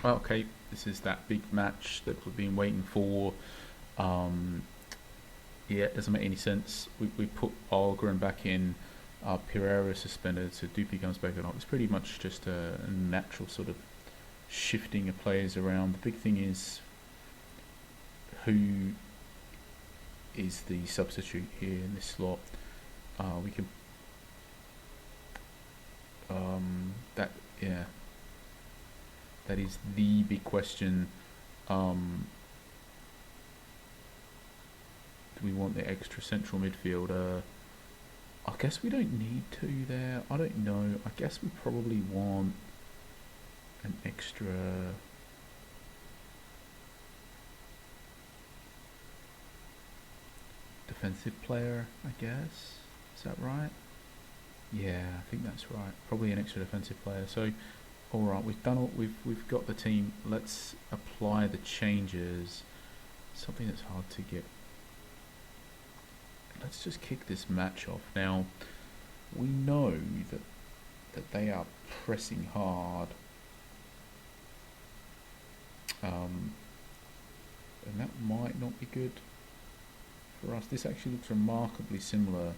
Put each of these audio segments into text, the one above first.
Okay, this is that big match that we've been waiting for. Um, yeah, it doesn't make any sense. We put Algren back in, Pereira suspended, so Dupe comes back on. It's pretty much just a natural sort of shifting of players around. The big thing is who is the substitute here in this slot. We can that yeah, that is the big question. Um, do we want the extra central midfielder? I guess we don't need to there. I don't know. I guess we probably want an extra defensive player, I guess. Is that right? Yeah, I think that's right. Probably an extra defensive player. So, all right, we've done all. We've got the team. Let's apply the changes. Something that's hard to get. Let's just kick this match off now. We know that they are pressing hard, and that might not be good for us. This actually looks remarkably similar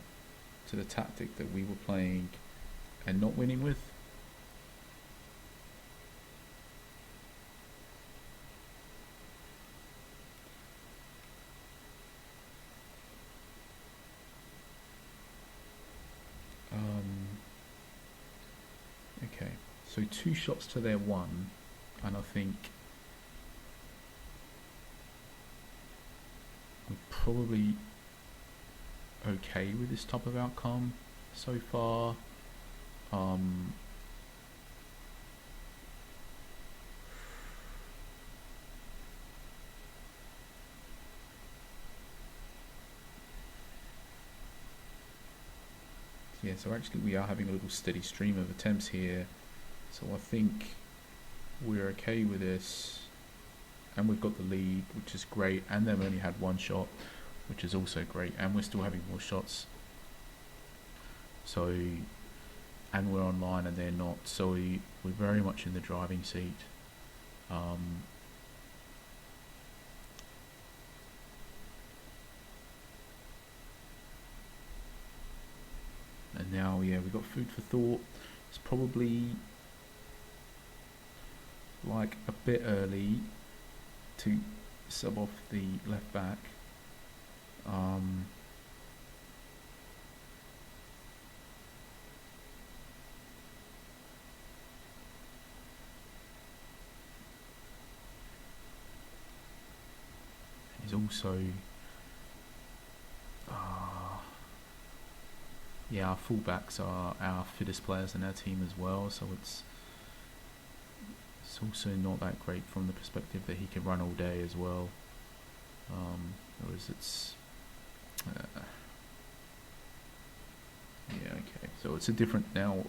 to the tactic that we were playing and not winning with. Okay, so 2 shots to their 1, and I think we're probably okay with this type of outcome so far. Yeah, so actually we are having a little steady stream of attempts here, so I think we're okay with this, and we've got the lead, which is great, and they've only had 1 shot, which is also great, and we're still having more shots. So, and we're online and they're not, so we're very much in the driving seat. And now, yeah, we've got food for thought. It's probably like a bit early to sub off the left back. He's also yeah, our fullbacks are our fittest players in our team as well, so it's also not that great from the perspective that he can run all day as well. Whereas it's yeah, okay, so it's a different now.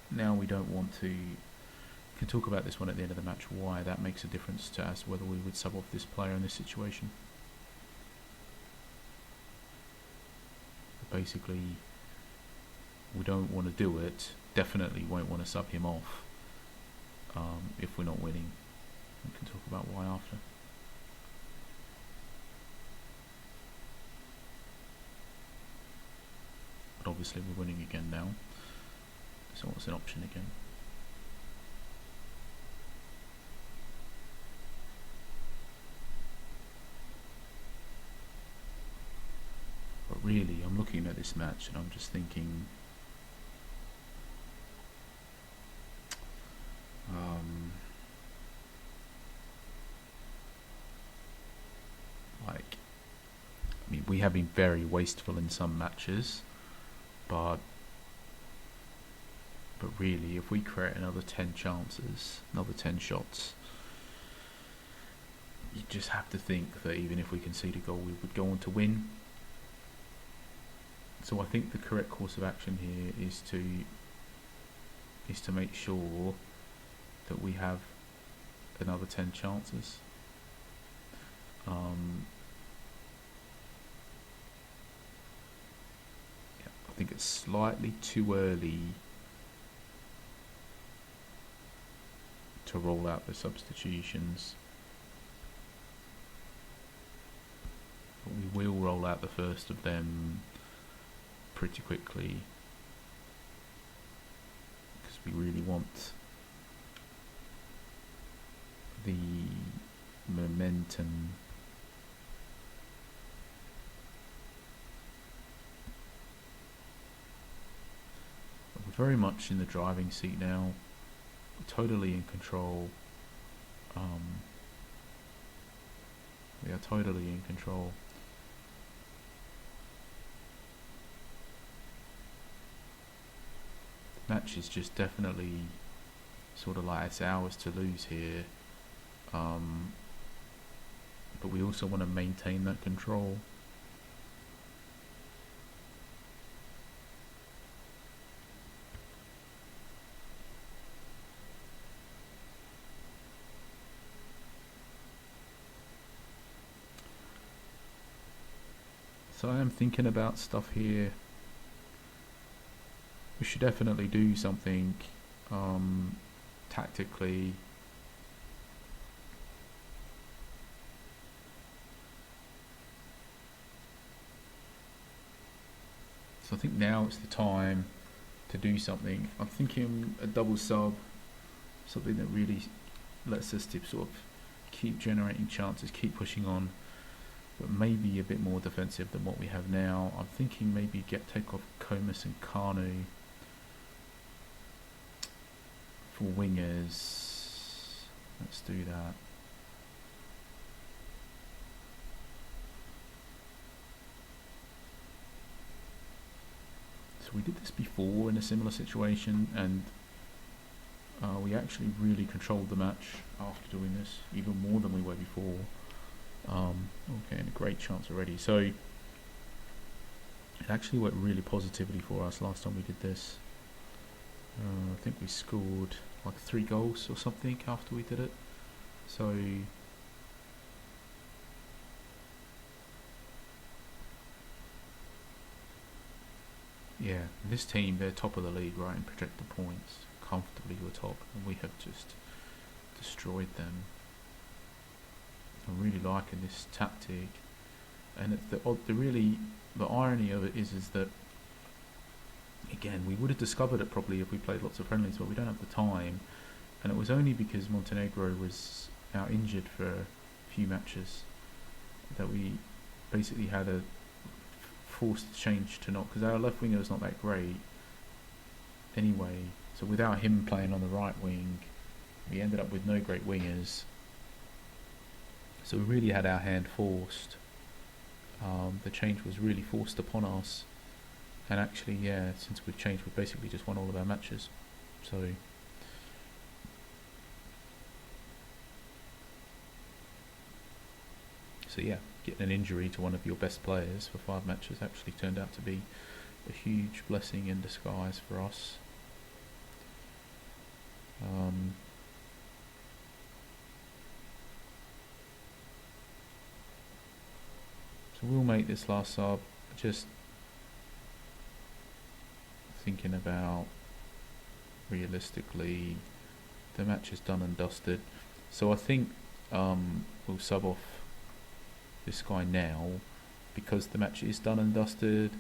Now we don't want to. We can talk about this one at the end of the match. Why that makes a difference to us whether we would sub off this player in this situation. Basically, we don't want to do it. Definitely won't want to sub him off if we're not winning. We can talk about why after. But obviously we're winning again now, so it's an option again. But really, I'm looking at this match and I'm just thinking, like, I mean, we have been very wasteful in some matches, but really, if we create another 10 chances, another 10 shots, you just have to think that even if we concede a goal, we would go on to win. So I think the correct course of action here is to make sure that we have another 10 chances. Yeah, I think it's slightly too early to roll out the substitutions. But we will roll out the first of them pretty quickly, because we really want the momentum. We're very much in the driving seat now, totally in control. We are totally in control. The match is just definitely sort of like it's ours to lose here, but we also want to maintain that control. So I am thinking about stuff here. We should definitely do something tactically. So I think now it's the time to do something. I'm thinking a double sub, something that really lets us to sort of keep generating chances, keep pushing on, but maybe a bit more defensive than what we have now. I'm thinking maybe take off Comas and Kanu for wingers. Let's do that. So we did this before in a similar situation, and we actually really controlled the match after doing this, even more than we were before. Okay, and a great chance already. So it actually worked really positively for us last time we did this. I think we scored like 3 goals or something after we did it. So yeah, this team, they're top of the league, right, in projected points, comfortably we're top, and we have just destroyed them. I'm really liking this tactic, and it's the irony of it is that, again, we would have discovered it probably if we played lots of friendlies, but we don't have the time, and it was only because Montenegro was out injured for a few matches that we basically had a forced change to not, because our left winger was not that great anyway, so without him playing on the right wing, we ended up with no great wingers. So we really had our hand forced. The change was really forced upon us, and actually, yeah, since we've changed, we've basically just won all of our matches. So yeah, getting an injury to one of your best players for 5 matches actually turned out to be a huge blessing in disguise for us. So we'll make this last sub, just thinking about realistically, the match is done and dusted. So I think we'll sub off this guy now, because the match is done and dusted,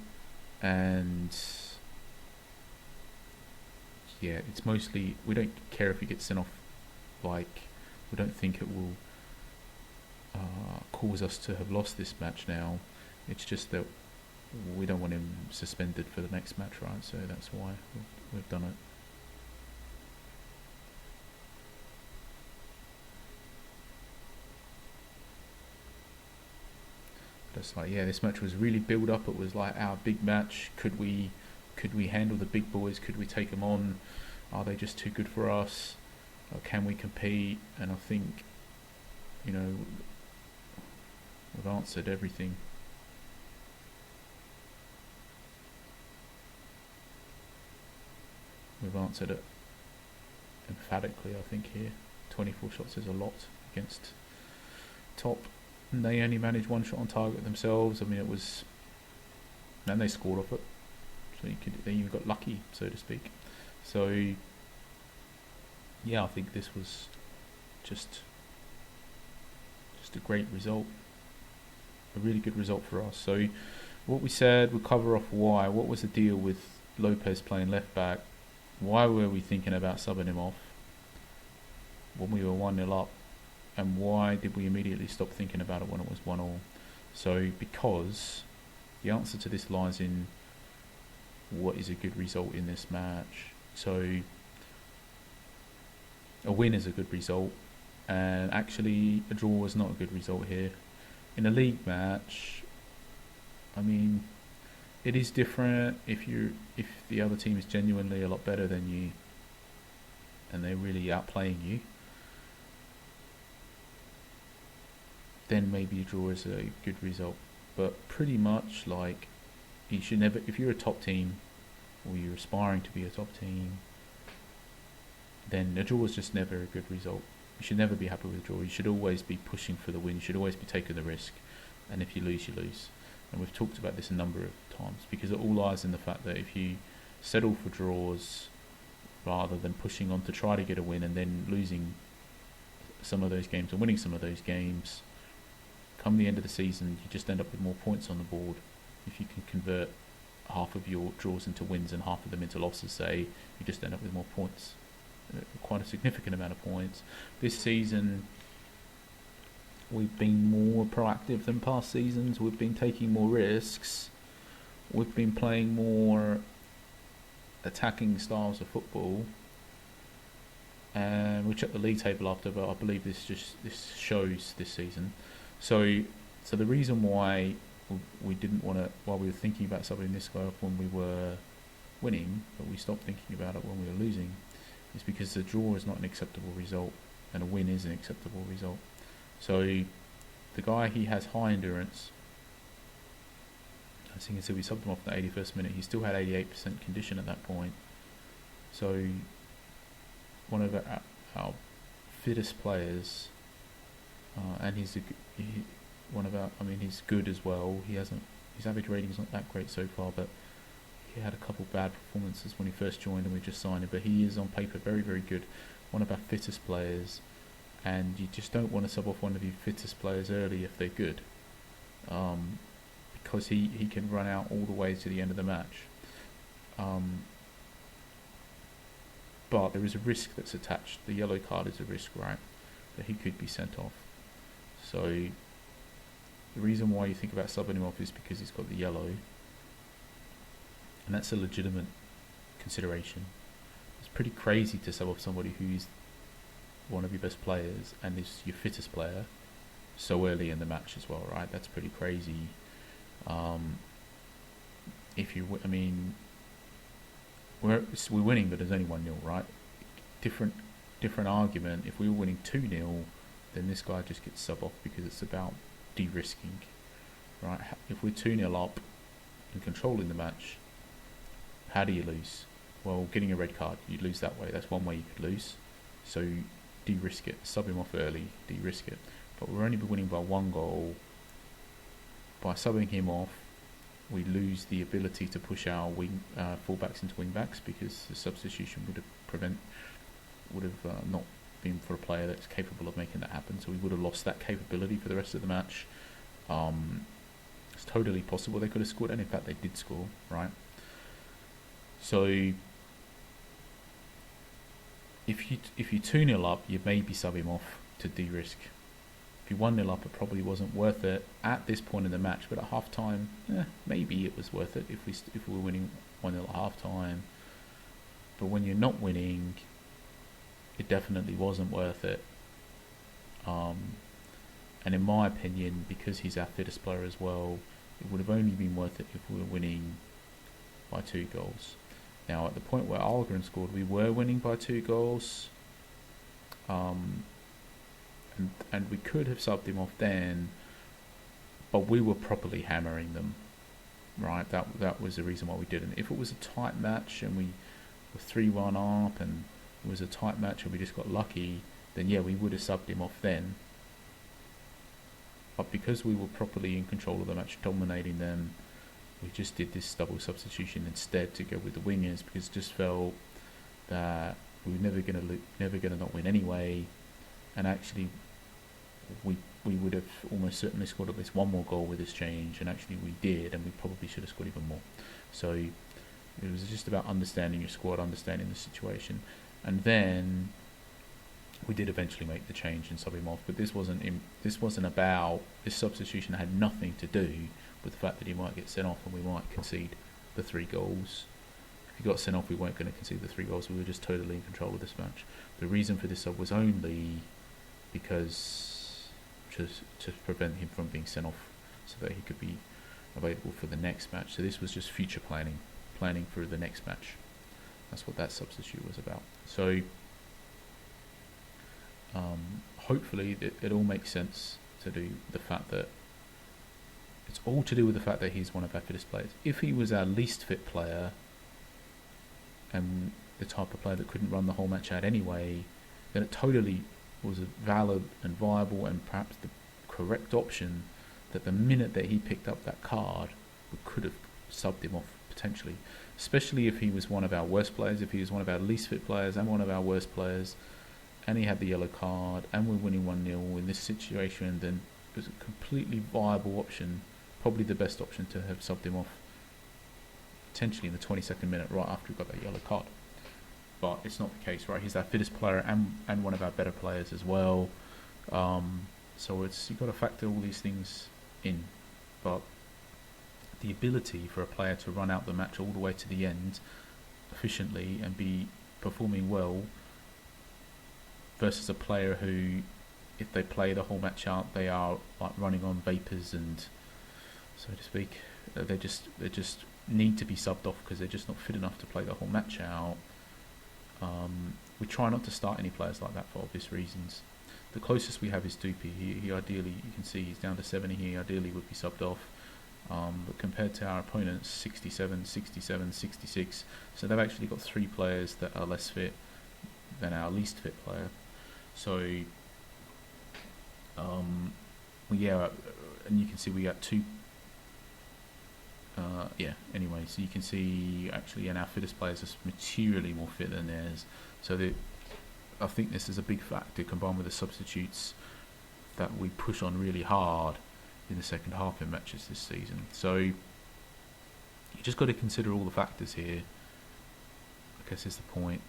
and yeah, it's mostly, we don't care if he gets sent off, like, we don't think it will cause us to have lost this match now. It's just that we don't want him suspended for the next match, right? So that's why we've done it. But it's like, yeah, this match was really built up. It was like our big match. Could we handle the big boys? Could we take them on? Are they just too good for us? Or can we compete? And I think, you know, we've answered everything. We've answered it emphatically, I think, here. 24 shots is a lot against top. And they only managed 1 shot on target themselves. I mean, it was, and they scored off it. So they even got lucky, so to speak. So yeah, I think this was just a great result, a really good result for us. So what we said, we'll cover off why. What was the deal with Lopez playing left back? Why were we thinking about subbing him off when we were 1-0 up? And why did we immediately stop thinking about it when it was 1-1? So because the answer to this lies in what is a good result in this match. So a win is a good result, and actually a draw is not a good result here. In a league match, I mean, it is different if the other team is genuinely a lot better than you and they're really outplaying you. Then maybe a draw is a good result. But pretty much, like, you should never, if you're a top team or you're aspiring to be a top team, then a draw is just never a good result. You should never be happy with a draw. You should always be pushing for the win. You should always be taking the risk. And if you lose, you lose. And we've talked about this a number of times, because it all lies in the fact that if you settle for draws rather than pushing on to try to get a win and then losing some of those games and winning some of those games, come the end of the season, you just end up with more points on the board. If you can convert half of your draws into wins and half of them into losses, say, you just end up with more points. Quite a significant amount of points. This season, we've been more proactive than past seasons. We've been taking more risks. We've been playing more attacking styles of football. And we'll check the league table after, but I believe this shows this season. So the reason why we didn't want to, while we were thinking about subbing this guy off when we were winning, but we stopped thinking about it when we were losing, is because the draw is not an acceptable result and a win is an acceptable result. So the guy, he has high endurance. As you can see, we subbed him off in the 81st minute. He still had 88% condition at that point. So one of our fittest players, and he's good as well. His average rating is not that great so far, but he had a couple bad performances when he first joined and we just signed him, but he is on paper very, very good. One of our fittest players, and you just don't want to sub off one of your fittest players early if they're good, because he can run out all the way to the end of the match. But there is a risk that's attached. The yellow card is a risk, right? That he could be sent off. So the reason why you think about subbing him off is because he's got the yellow, and that's a legitimate consideration. It's pretty crazy to sub off somebody who's one of your best players and is your fittest player so early in the match as well, right? That's pretty crazy. We're winning, but there's only 1-0, right? Different argument. If we were winning 2-0, then this guy just gets sub off because it's about de-risking, right? If we're 2-0 up and controlling the match, how do you lose? Well, getting a red card, you lose that way. That's one way you could lose. So de-risk it, sub him off early, de-risk it. But we're only winning by 1 goal. By subbing him off, we lose the ability to push our fullbacks into wing backs, because the substitution would have not been for a player that's capable of making that happen. So we would have lost that capability for the rest of the match. It's totally possible they could have scored, and in fact they did score, right? So if you 2-0 up, you maybe sub him off to de-risk. If you 1-0 up, it probably wasn't worth it at this point in the match, but at half time, maybe it was worth it if we were winning 1-0 at half time. But when you're not winning, it definitely wasn't worth it. And in my opinion, because he's our fittest player as well, it would have only been worth it if we were winning by 2 goals. Now, at the point where Algren scored, we were winning by 2 goals. And we could have subbed him off then, but we were properly hammering them, right? That was the reason why we didn't. If it was a tight match and we were 3-1 up and it was a tight match and we just got lucky, then yeah, we would have subbed him off then. But because we were properly in control of the match, dominating them, we just did this double substitution instead to go with the wingers, because it just felt that we were never gonna not win anyway. and actually we would have almost certainly scored at least one more goal with this change, and actually we did, and we probably should have scored even more. So it was just about understanding your squad, understanding the situation, and then we did eventually make the change and sub him off. But this wasn't about, this substitution had nothing to do with the fact that he might get sent off and we might concede the 3 goals. If he got sent off, we weren't going to concede the 3 goals. We were just totally in control of this match. The reason for this sub was only because to prevent him from being sent off, so that he could be available for the next match. So this was just future planning for the next match. That's what that substitute was about. So hopefully it all makes sense to do the fact that it's all to do with the fact that he's one of our fittest players. If he was our least fit player and the type of player that couldn't run the whole match out anyway, then it totally was a valid and viable and perhaps the correct option that the minute that he picked up that card, we could have subbed him off potentially, especially if he was one of our worst players, if he was one of our least fit players and one of our worst players, and he had the yellow card and we're winning 1-0 in this situation, then it was a completely viable option, probably the best option, to have subbed him off potentially in the 22nd minute right after we got that yellow card. But it's not the case, right? He's our fittest player and one of our better players as well. So you've got to factor all these things in. But the ability for a player to run out the match all the way to the end efficiently and be performing well versus a player who, if they play the whole match out, they are like running on vapours and, so to speak, they just need to be subbed off because they're just not fit enough to play the whole match out. We try not to start any players like that for obvious reasons. The closest we have is Doopy. He ideally, you can see he's down to 70 here, ideally would be subbed off. But compared to our opponents, 67, 67, 66, so they've actually got 3 players that are less fit than our least fit player. So, yeah, and you can see we got 2. Anyway, so you can see actually our fittest players are materially more fit than theirs. So I think this is a big factor combined with the substitutes that we push on really hard in the second half in matches this season. So you just got to consider all the factors here, I guess is the point.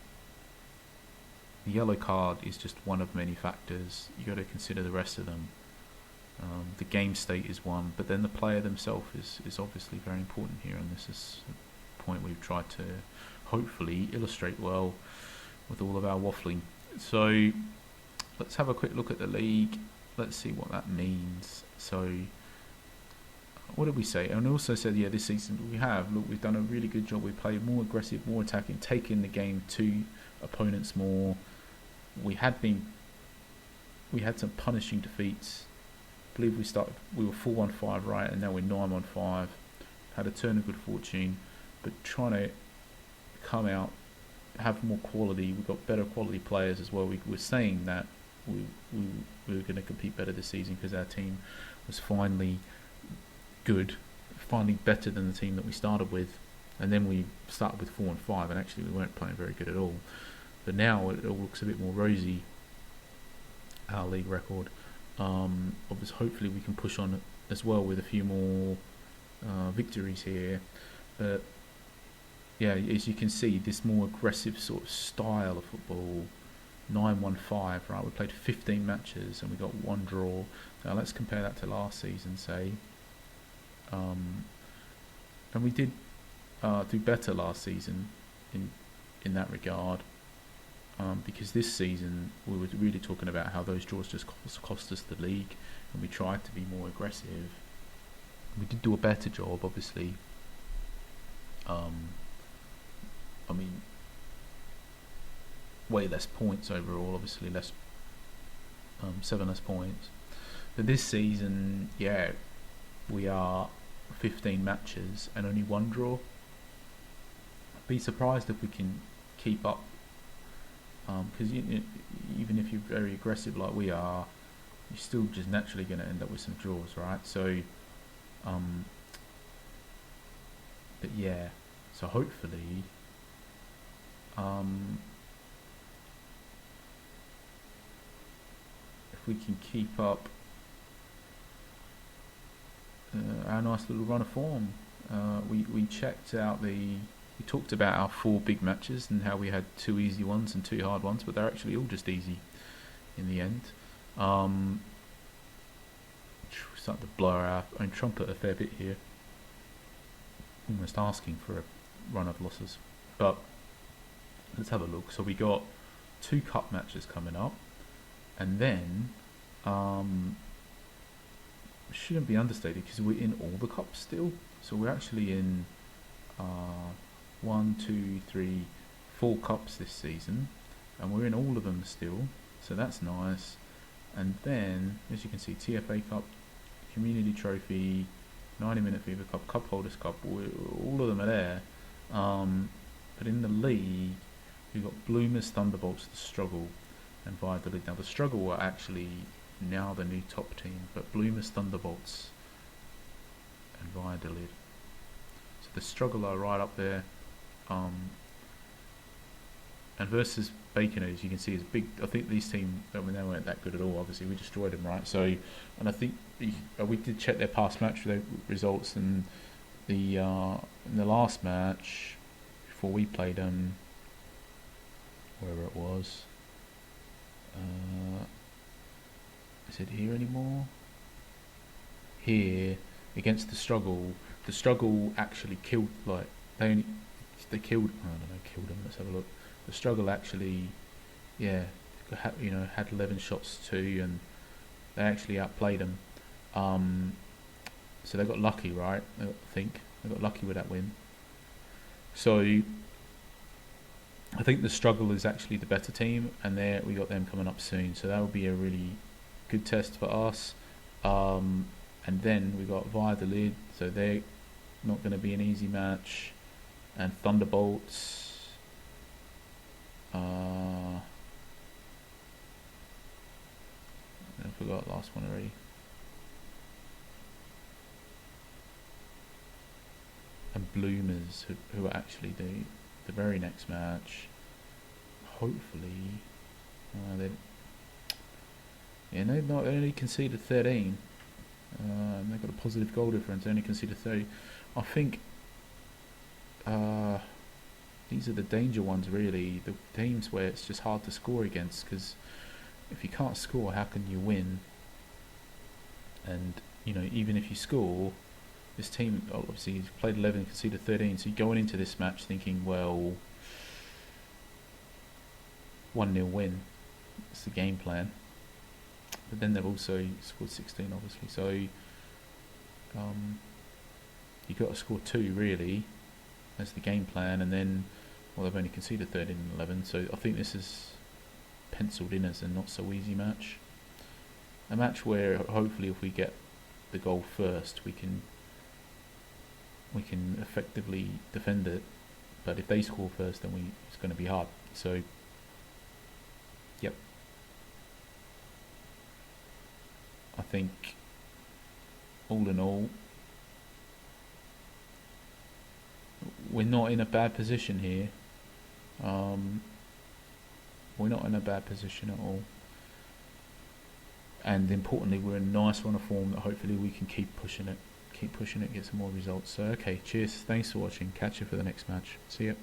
The yellow card is just one of many factors. You got to consider the rest of them. The game state is one, but then the player themselves is obviously very important here, and this is a point we've tried to hopefully illustrate well with all of our waffling. So let's have a quick look at the league. Let's see what that means. So what did we say? And also said, yeah, this season we've done a really good job. We played more aggressive, more attacking, taking the game to opponents more. We had some punishing defeats. I believe we were 4-1-5 right, and now we're 9-1-5. Had a turn of good fortune, but trying to come out, have more quality. We've got better quality players as well. We were saying that we were going to compete better this season because our team was finally good, finally better than the team that we started with. And then we started with 4-5, and actually we weren't playing very good at all. But now it all looks a bit more rosy, our league record. Obviously, hopefully we can push on as well with a few more victories here. But yeah, as you can see, this more aggressive sort of style of football, 9-1-5, right? We played 15 matches and we got 1 draw. Now let's compare that to last season, say. And we did do better last season in that regard. Because this season we were really talking about how those draws just cost us the league, and we tried to be more aggressive. We did do a better job, obviously. I mean, way less points overall, obviously 7 less points. But this season, yeah, we are 15 matches and only 1 draw. I'd be surprised if we can keep up. Because even if you're very aggressive like we are, you're still just naturally going to end up with some draws, right? So, but yeah, so hopefully, if we can keep up our nice little run of form. We checked out we talked about our 4 big matches and how we had 2 easy ones and 2 hard ones, but they're actually all just easy in the end. We're starting to blow our own trumpet a fair bit here, almost asking for a run of losses. But let's have a look. So we got 2 cup matches coming up, and then shouldn't be understated because we're in all the cups still. So we're actually in 1, 2, 3, 4 cups this season, and we're in all of them still, so that's nice. And then, as you can see, TFA Cup, Community Trophy, 90-Minute Fever Cup, Cup Holders Cup, all of them are there. But in the league, we've got Bloomers, Thunderbolts, The Struggle, and Valladolid. Now, The Struggle are actually now the new top team, but Bloomers, Thunderbolts, and Valladolid. So The Struggle are right up there. And versus Baconaters, you can see is big. I think these teams, I mean, they weren't that good at all. Obviously, we destroyed them, right? So, and I think we did check their past match results, and in the last match before we played them, wherever it was, is it here anymore? Here against The Struggle. The Struggle actually killed, like they killed. I don't know, killed them. Let's have a look. The Struggle actually, yeah, had 11 shots too, and they actually outplayed them. So they got lucky, right? I think they got lucky with that win. So I think The Struggle is actually the better team, and we got them coming up soon. So that will be a really good test for us. And then we got Valladolid, so they're not going to be an easy match. And Thunderbolts. I forgot the last one already. And Bloomers, who are actually the very next match. Hopefully, they've not only conceded 13. And they've got a positive goal difference. They only conceded 30. I think these are the danger ones, really. The teams where it's just hard to score against, because if you can't score, how can you win? And even if you score, this team obviously has played 11 and conceded 13. So you're going into this match thinking, well, 1-0 win. It's the game plan. But then they've also scored 16, obviously. So you've got to score 2, really. That's the game plan. And then, well, they've only conceded 13 and 11. So I think this is penciled in as a not so easy match. A match where hopefully if we get the goal first, we can effectively defend it. But if they score first, then it's going to be hard. So, yep. I think, all in all, we're not in a bad position here. We're not in a bad position at all. And importantly, we're in a nice run of form that hopefully we can keep pushing it, get some more results. So, okay, cheers. Thanks for watching. Catch you for the next match. See ya.